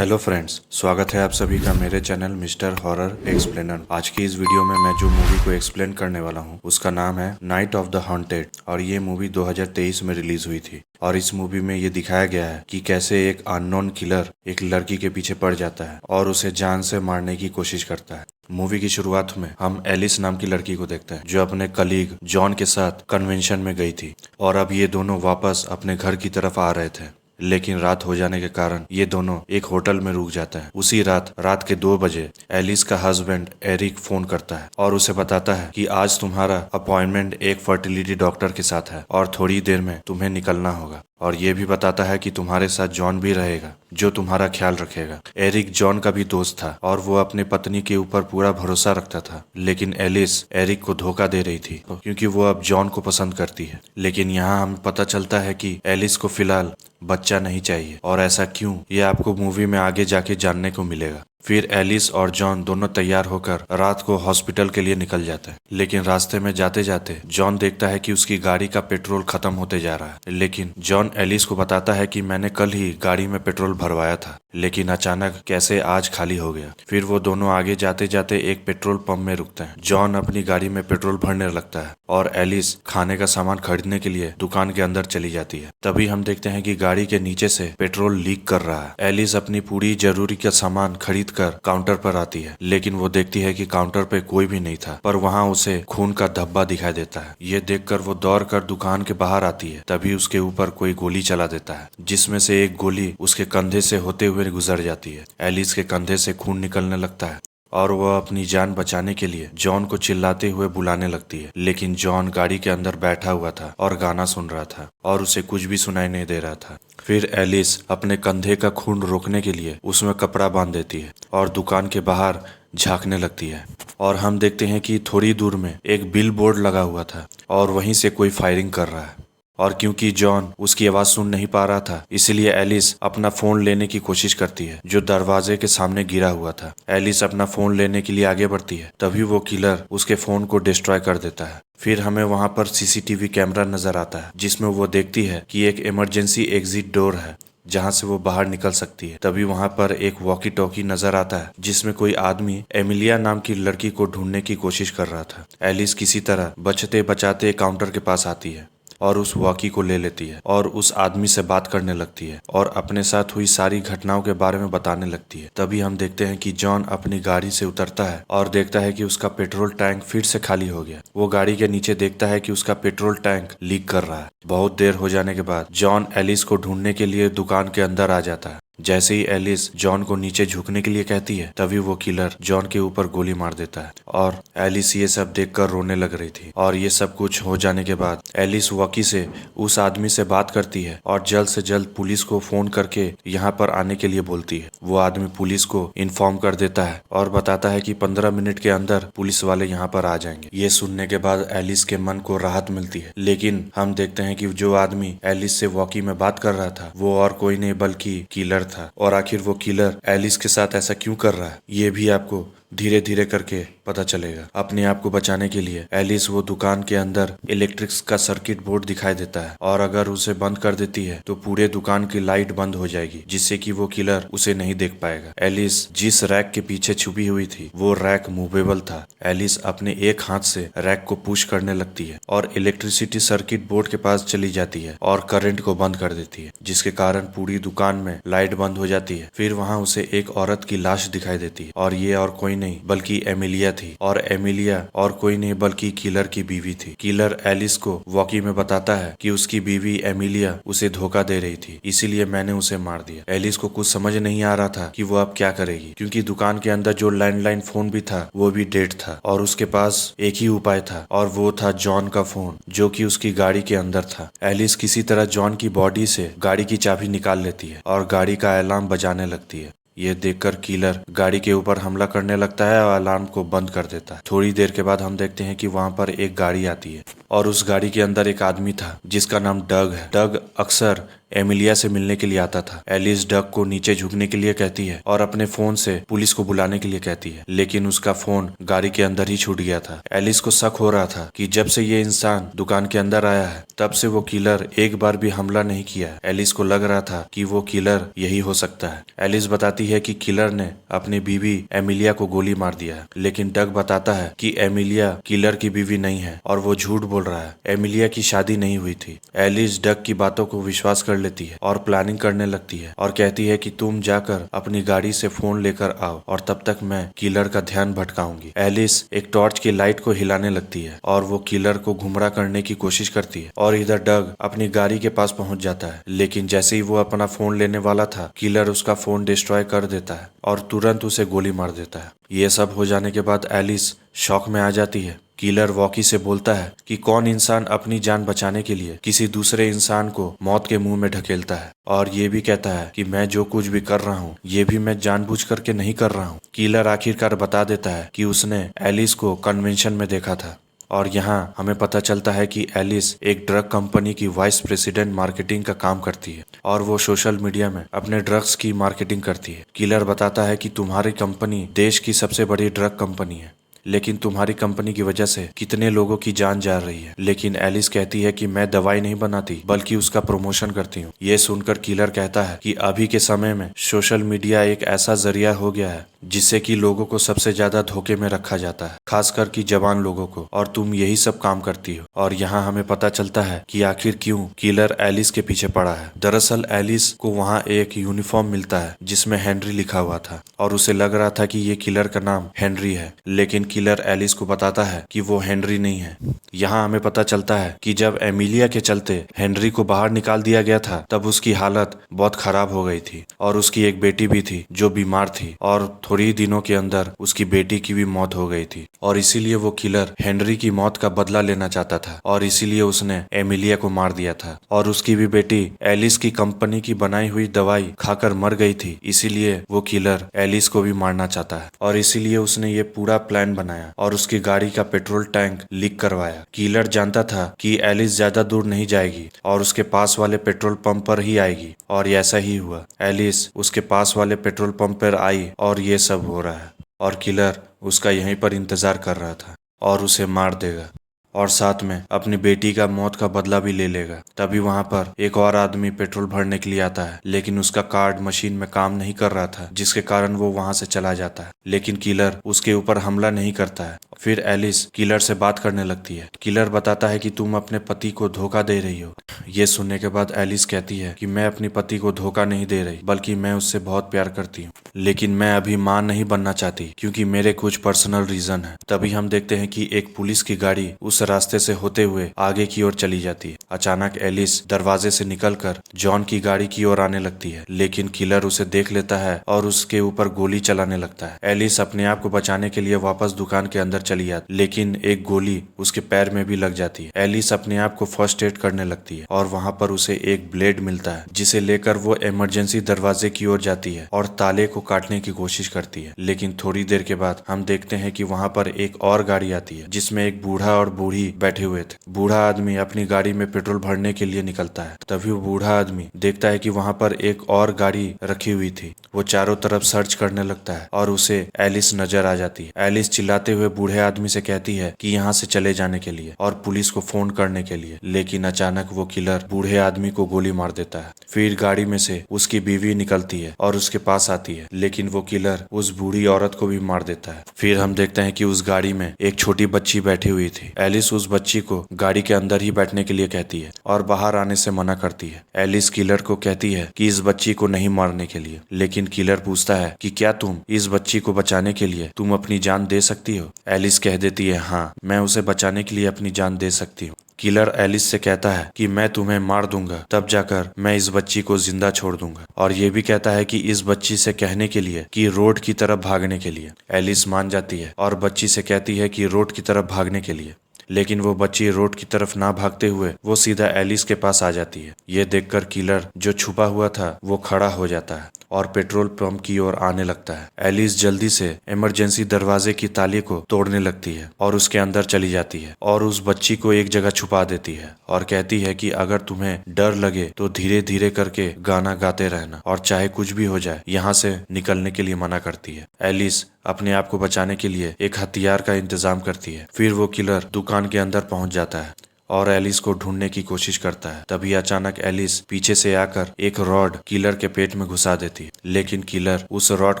Hello friends, स्वागत है आप सभी का मेरे चैनल मिस्टर हॉरर एक्सप्लेनर। आज की इस वीडियो में मैं जो मूवी को एक्सप्लेन करने वाला हूँ उसका नाम है नाइट ऑफ द हॉन्टेड और ये मूवी 2023 में रिलीज हुई थी। और इस मूवी में ये दिखाया गया है कि कैसे एक अननोन किलर एक लड़की के पीछे पड़ जाता है और उसे जान से मारने की कोशिश करता है। मूवी की शुरुआत में हम एलिस नाम की लड़की को देखते हैं जो अपने कलीग जॉन के साथ कन्वेंशन में गई थी और अब ये दोनों वापस अपने घर की तरफ आ रहे थे। लेकिन रात हो जाने के कारण ये दोनों एक होटल में रुक जाता है। उसी रात के 2 बजे एलिस का हस्बैंड एरिक फोन करता है और उसे बताता है कि आज तुम्हारा अपॉइंटमेंट एक फर्टिलिटी डॉक्टर के साथ है और थोड़ी देर में तुम्हें निकलना होगा। और ये भी बताता है कि तुम्हारे साथ जॉन भी रहेगा जो तुम्हारा ख्याल रखेगा। एरिक जॉन का भी दोस्त था और वो अपनी पत्नी के ऊपर पूरा भरोसा रखता था, लेकिन एलिस एरिक को धोखा दे रही थी क्योंकि वो अब जॉन को पसंद करती है। लेकिन यहाँ हमें पता चलता है कि एलिस को फिलहाल बच्चा नहीं चाहिए और ऐसा क्यों, ये आपको मूवी में आगे जाके जानने को मिलेगा। फिर एलिस और जॉन दोनों तैयार होकर रात को हॉस्पिटल के लिए निकल जाते हैं। लेकिन रास्ते में जाते जाते जॉन देखता है कि उसकी गाड़ी का पेट्रोल खत्म होते जा रहा है। लेकिन जॉन एलिस को बताता है कि मैंने कल ही गाड़ी में पेट्रोल भरवाया था, लेकिन अचानक कैसे आज खाली हो गया। फिर वो दोनों आगे जाते जाते एक पेट्रोल पंप में रुकते हैं। जॉन अपनी गाड़ी में पेट्रोल भरने लगता है और एलिस खाने का सामान खरीदने के लिए दुकान के अंदर चली जाती है। तभी हम देखते हैं कि गाड़ी के नीचे से पेट्रोल लीक कर रहा है। एलिस अपनी पूरी जरूरी का सामान खरीद कर काउंटर पर आती है, लेकिन वो देखती है कि काउंटर पे कोई भी नहीं था, पर वहाँ उसे खून का धब्बा दिखाई देता है। ये देखकर वो दौड़कर दुकान के बाहर आती है। तभी उसके ऊपर कोई गोली चला देता है, जिसमें से एक गोली उसके कंधे से होते हुए गुजर जाती है। एलिस के कंधे से खून निकलने लगता है और वह अपनी जान बचाने के लिए जॉन को चिल्लाते हुए बुलाने लगती है। लेकिन जॉन गाड़ी के अंदर बैठा हुआ था और गाना सुन रहा था और उसे कुछ भी सुनाई नहीं दे रहा था। फिर एलिस अपने कंधे का खून रोकने के लिए उसमें कपड़ा बांध देती है और दुकान के बाहर झांकने लगती है। और हम देखते हैं कि थोड़ी दूर में एक बिल बोर्ड लगा हुआ था और वहीं से कोई फायरिंग कर रहा है। और क्योंकि जॉन उसकी आवाज सुन नहीं पा रहा था, इसलिए एलिस अपना फोन लेने की कोशिश करती है जो दरवाजे के सामने गिरा हुआ था। एलिस अपना फोन लेने के लिए आगे बढ़ती है, तभी वो किलर उसके फोन को डिस्ट्रॉय कर देता है। फिर हमें वहां पर सीसीटीवी कैमरा नजर आता है जिसमें वो देखती है कि एक इमरजेंसी एग्जिट डोर है जहां से वो बाहर निकल सकती है। तभी वहां पर एक वॉकी टॉकी नजर आता है जिसमें कोई आदमी एमिलिया नाम की लड़की को ढूंढने की कोशिश कर रहा था। एलिस किसी तरह बचते बचाते काउंटर के पास आती है और उस वॉकी को ले लेती है और उस आदमी से बात करने लगती है और अपने साथ हुई सारी घटनाओं के बारे में बताने लगती है। तभी हम देखते हैं कि जॉन अपनी गाड़ी से उतरता है और देखता है कि उसका पेट्रोल टैंक फिर से खाली हो गया। वो गाड़ी के नीचे देखता है कि उसका पेट्रोल टैंक लीक कर रहा है। बहुत देर हो जाने के बाद जॉन एलिस को ढूंढने के लिए दुकान के अंदर आ जाता है। जैसे ही एलिस जॉन को नीचे झुकने के लिए कहती है, तभी वो किलर जॉन के ऊपर गोली मार देता है और एलिस ये सब देखकर रोने लग रही थी। और ये सब कुछ हो जाने के बाद एलिस वॉकी से उस आदमी से बात करती है और जल्द से जल्द पुलिस को फोन करके यहाँ पर आने के लिए बोलती है। वो आदमी पुलिस को इन्फॉर्म कर देता है और बताता है कि 15 मिनट के अंदर पुलिस वाले यहाँ पर आ जाएंगे। ये सुनने के बाद एलिस के मन को राहत मिलती है। लेकिन हम देखते हैं कि जो आदमी एलिस से वॉकी में बात कर रहा था वो और कोई नहीं बल्कि किलर था। और आखिर वो किलर एलिस के साथ ऐसा क्यों कर रहा है, ये भी आपको धीरे धीरे करके पता चलेगा। अपने आप को बचाने के लिए एलिस वो दुकान के अंदर इलेक्ट्रिक्स का सर्किट बोर्ड दिखाई देता है और अगर उसे बंद कर देती है तो पूरे दुकान की लाइट बंद हो जाएगी, जिससे कि वो किलर उसे नहीं देख पाएगा। एलिस जिस रैक के पीछे छुपी हुई थी वो रैक मूवेबल था। एलिस अपने एक हाथ से रैक को पुश करने लगती है और इलेक्ट्रिसिटी सर्किट बोर्ड के पास चली जाती है और करंट को बंद कर देती है, जिसके कारण पूरी दुकान में लाइट बंद हो जाती है। फिर वहाँ उसे एक औरत की लाश दिखाई देती है और ये और कोई नहीं बल्कि एमिलिया थी। और एमिलिया और कोई नहीं बल्कि किलर की बीवी थी। किलर एलिस को वॉकी में बताता है कि उसकी बीवी एमिलिया उसे धोखा दे रही थी, इसीलिए मैंने उसे मार दिया। एलिस को कुछ समझ नहीं आ रहा था कि वो अब क्या करेगी, क्योंकि दुकान के अंदर जो लैंडलाइन फोन भी था वो भी डेड था और उसके पास एक ही उपाय था और वो था जॉन का फोन जो कि उसकी गाड़ी के अंदर था। एलिस किसी तरह जॉन की बॉडी से गाड़ी की चाबी निकाल लेती है और गाड़ी का अलार्म बजाने लगती है। ये देखकर किलर गाड़ी के ऊपर हमला करने लगता है और अलार्म को बंद कर देता है। थोड़ी देर के बाद हम देखते हैं कि वहाँ पर एक गाड़ी आती है और उस गाड़ी के अंदर एक आदमी था जिसका नाम डग है। डग अक्सर एमिलिया से मिलने के लिए आता था। एलिस डग को नीचे झुकने के लिए कहती है और अपने फोन से पुलिस को बुलाने के लिए कहती है, लेकिन उसका फोन गाड़ी के अंदर ही छूट गया था। एलिस को शक हो रहा था कि जब से ये इंसान दुकान के अंदर आया है तब से वो किलर एक बार भी हमला नहीं किया है। एलिस को लग रहा था कि वो किलर यही हो सकता है। एलिस बताती है कि किलर ने अपनी बीवी एमिलिया को गोली मार दिया है, लेकिन डग बताता है कि एमिलिया किलर की बीवी नहीं है और वो झूठ बोल रहा है। एमिलिया की शादी नहीं हुई थी। एलिस डग की बातों को विश्वास कर लेती है और प्लानिंग करने लगती है और कहती है कि तुम जाकर अपनी गाड़ी से फोन लेकर आओ और तब तक मैं किलर का ध्यान भटकाऊंगी। एलिस एक टॉर्च की लाइट को हिलाने लगती है और वो किलर को गुमराह करने की कोशिश करती है और इधर डग अपनी गाड़ी के पास पहुंच जाता है, लेकिन जैसे ही वो अपना फोन लेने वाला था किलर उसका फोन डिस्ट्रॉय कर देता है और तुरंत उसे गोली मार देता है। ये सब हो जाने के बाद एलिस शॉक में आ जाती है। किलर वॉकी से बोलता है कि कौन इंसान अपनी जान बचाने के लिए किसी दूसरे इंसान को मौत के मुंह में ढकेलता है, और ये भी कहता है कि मैं जो कुछ भी कर रहा हूँ ये भी मैं जानबूझ करके नहीं कर रहा हूँ। किलर आखिरकार बता देता है कि उसने एलिस को कन्वेंशन में देखा था और यहाँ हमें पता चलता है कि एलिस एक ड्रग कंपनी की वाइस प्रेसिडेंट मार्केटिंग का काम करती है और वो सोशल मीडिया में अपने ड्रग्स की मार्केटिंग करती है। किलर बताता है कि तुम्हारी कंपनी देश की सबसे बड़ी ड्रग कंपनी है, लेकिन तुम्हारी कंपनी की वजह से कितने लोगों की जान जा रही है। लेकिन एलिस कहती है कि मैं दवाई नहीं बनाती बल्कि उसका प्रमोशन करती हूँ। ये सुनकर किलर कहता है कि अभी के समय में सोशल मीडिया एक ऐसा जरिया हो गया है जिससे कि लोगों को सबसे ज्यादा धोखे में रखा जाता है, खासकर कि जवान लोगों को, और तुम यही सब काम करती हो। और यहाँ हमें पता चलता है कि आखिर क्यों किलर एलिस के पीछे पड़ा है। दरअसल एलिस को वहाँ एक यूनिफॉर्म मिलता है जिसमें हेनरी लिखा हुआ था और उसे लग रहा था कि ये किलर का नाम हेनरी है, लेकिन किलर एलिस को बताता है कि वो हेनरी नहीं है। यहाँ हमें पता चलता है कि जब एमिलिया के चलते हेनरी को बाहर निकाल दिया गया था तब उसकी हालत बहुत खराब हो गई थी और उसकी एक बेटी भी थी जो बीमार थी और थोड़ी दिनों के अंदर उसकी बेटी की भी मौत हो गई थी और इसीलिए वो किलर हेनरी की मौत का बदला लेना चाहता था और इसीलिए उसने एमिलिया को मार दिया था। और उसकी भी बेटी एलिस की कंपनी की बनाई हुई दवाई खाकर मर गई थी, इसीलिए वो किलर एलिस को भी मारना चाहता है और इसीलिए उसने ये पूरा प्लान बनाया और उसकी गाड़ी का पेट्रोल टैंक लीक करवाया। किलर जानता था कि एलिस ज्यादा दूर नहीं जाएगी और उसके पास वाले पेट्रोल पंप पर ही आएगी और ऐसा ही हुआ। एलिस उसके पास वाले पेट्रोल पंप पर आई और ये सब हो रहा है और किलर उसका यहीं पर इंतजार कर रहा था और उसे मार देगा और साथ में अपनी बेटी का मौत का बदला भी ले लेगा। तभी वहां पर एक और आदमी पेट्रोल भरने के लिए आता है, लेकिन उसका कार्ड मशीन में काम नहीं कर रहा था जिसके कारण वो वहां से चला जाता है, लेकिन किलर उसके ऊपर हमला नहीं करता है। फिर एलिस किलर से बात करने लगती है। किलर बताता है कि तुम अपने पति को धोखा दे रही हो। ये सुनने के बाद एलिस कहती है कि मैं अपने पति को धोखा नहीं दे रही बल्कि मैं उससे बहुत प्यार करती हूँ, लेकिन मैं अभी मां नहीं बनना चाहती क्योंकि मेरे कुछ पर्सनल रीजन है। तभी हम देखते हैं कि एक पुलिस की गाड़ी उस रास्ते से होते हुए आगे की ओर चली जाती है। अचानक एलिस दरवाजे से निकलकर जॉन की गाड़ी की ओर आने लगती है, लेकिन किलर उसे देख लेता है और उसके ऊपर गोली चलाने लगता है। एलिस अपने आप को बचाने के लिए वापस दुकान के अंदर चली जाती, लेकिन एक गोली उसके पैर में भी लग जाती है। एलिस अपने आप को फर्स्ट एड करने लगती है और वहां पर उसे एक ब्लेड मिलता है जिसे लेकर वो इमरजेंसी दरवाजे की ओर जाती है और ताले को काटने की कोशिश करती है। लेकिन थोड़ी देर के बाद हम देखते हैं कि वहां पर एक और गाड़ी आती है जिसमें एक बूढ़ा और बूढ़ी बैठे हुए थे। बूढ़ा आदमी अपनी गाड़ी में पेट्रोल भरने के लिए निकलता है। तभी वो बूढ़ा आदमी देखता है कि वहां पर एक और गाड़ी रखी हुई थी। वो चारों तरफ सर्च करने लगता है और उसे एलिस नजर आ जाती है। एलिस चिल्लाते हुए बूढ़े आदमी से कहती है कि यहाँ से चले जाने के लिए और पुलिस को फोन करने के लिए, लेकिन अचानक वो किलर बूढ़े आदमी को गोली मार देता है। फिर गाड़ी में से उसकी बीवी निकलती है और उसके पास आती है, लेकिन वो किलर उस बूढ़ी औरत को भी मार देता है। फिर हम देखते हैं कि उस गाड़ी में एक छोटी बच्ची बैठी हुई थी। एलिस उस बच्ची को गाड़ी के अंदर ही बैठने के लिए कहती है और बाहर आने से मना करती है। एलिस किलर को कहती है कि इस बच्ची को नहीं मारने के लिए, लेकिन किलर पूछता है कि क्या तुम इस बच्ची को बचाने के लिए तुम अपनी जान दे सकती हो। एलिस कह देती है हाँ, मैं उसे बचाने के लिए अपनी जान दे सकती हूँ। किलर एलिस से कहता है कि मैं तुम्हें मार दूंगा तब जाकर मैं इस बच्ची को जिंदा छोड़ दूंगा, और ये भी कहता है कि इस बच्ची से कहने के लिए कि रोड की तरफ भागने के लिए। एलिस मान जाती है और बच्ची से कहती है कि रोड की तरफ भागने के लिए, लेकिन वो बच्ची रोड की तरफ ना भागते हुए वो सीधा एलिस के पास आ जाती है। ये देखकर किलर जो छुपा हुआ था वो खड़ा हो जाता है और पेट्रोल पंप की ओर आने लगता है। एलिस जल्दी से इमरजेंसी दरवाजे की ताले को तोड़ने लगती है और उसके अंदर चली जाती है और उस बच्ची को एक जगह छुपा देती है और कहती है कि अगर तुम्हें डर लगे तो धीरे धीरे करके गाना गाते रहना और चाहे कुछ भी हो जाए यहाँ से निकलने के लिए मना करती है। एलिस अपने आप को बचाने के लिए एक हथियार का इंतजाम करती है। फिर वो किलर दुकान के अंदर पहुंच जाता है और एलिस को ढूंढने की कोशिश करता है। तभी अचानक एलिस पीछे से आकर एक रॉड किलर के पेट में घुसा देती है, लेकिन किलर उस रॉड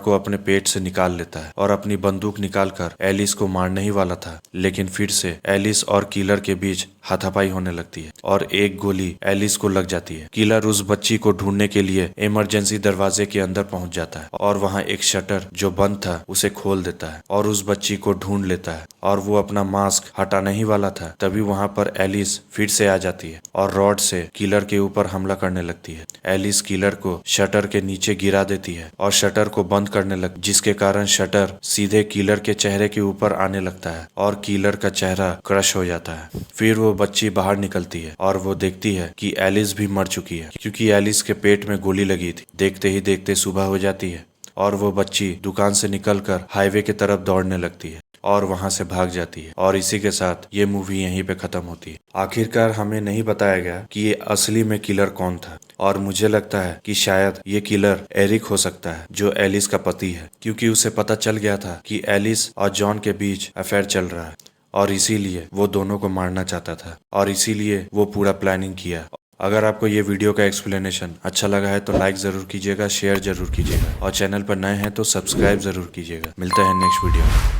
को अपने पेट से निकाल लेता है और अपनी बंदूक निकालकर एलिस को मारने ही वाला था, लेकिन फिर से एलिस और किलर के बीच हाथापाई होने लगती है और एक गोली एलिस को लग जाती है। किलर उस बच्ची को ढूंढने के लिए इमरजेंसी दरवाजे के अंदर पहुंच जाता है और वहां एक शटर जो बंद था उसे खोल देता है और उस बच्ची को ढूंढ लेता है और वो अपना मास्क हटाने ही वाला था। तभी वहां पर एलिस फिर से आ जाती है और रॉड से किलर के ऊपर हमला करने लगती है। एलिस किलर को शटर के नीचे गिरा देती है और शटर को बंद करने लग, जिसके कारण शटर सीधे किलर के चेहरे के ऊपर आने लगता है और किलर का चेहरा क्रश हो जाता है। फिर वो बच्ची बाहर निकलती है और वो देखती है कि एलिस भी मर चुकी है, क्योंकि एलिस के पेट में गोली लगी थी। देखते ही देखते सुबह हो जाती है और वो बच्ची दुकान से निकलकर हाईवे की तरफ दौड़ने लगती है और वहां से भाग जाती है। और इसी के साथ ये मूवी यहीं पे खत्म होती है। आखिरकार हमें नहीं बताया गया कि ये असली में किलर कौन था, और मुझे लगता है कि शायद ये किलर एरिक हो सकता है जो एलिस का पति है, क्योंकि उसे पता चल गया था कि एलिस और जॉन के बीच अफेयर चल रहा है और इसीलिए वो दोनों को मारना चाहता था और इसीलिए वो पूरा प्लानिंग किया। अगर आपको ये वीडियो का एक्सप्लेनेशन अच्छा लगा है तो लाइक जरूर कीजिएगा, शेयर जरूर कीजिएगा और चैनल पर नए हैं तो सब्सक्राइब जरूर कीजिएगा। मिलते हैं नेक्स्ट वीडियो में।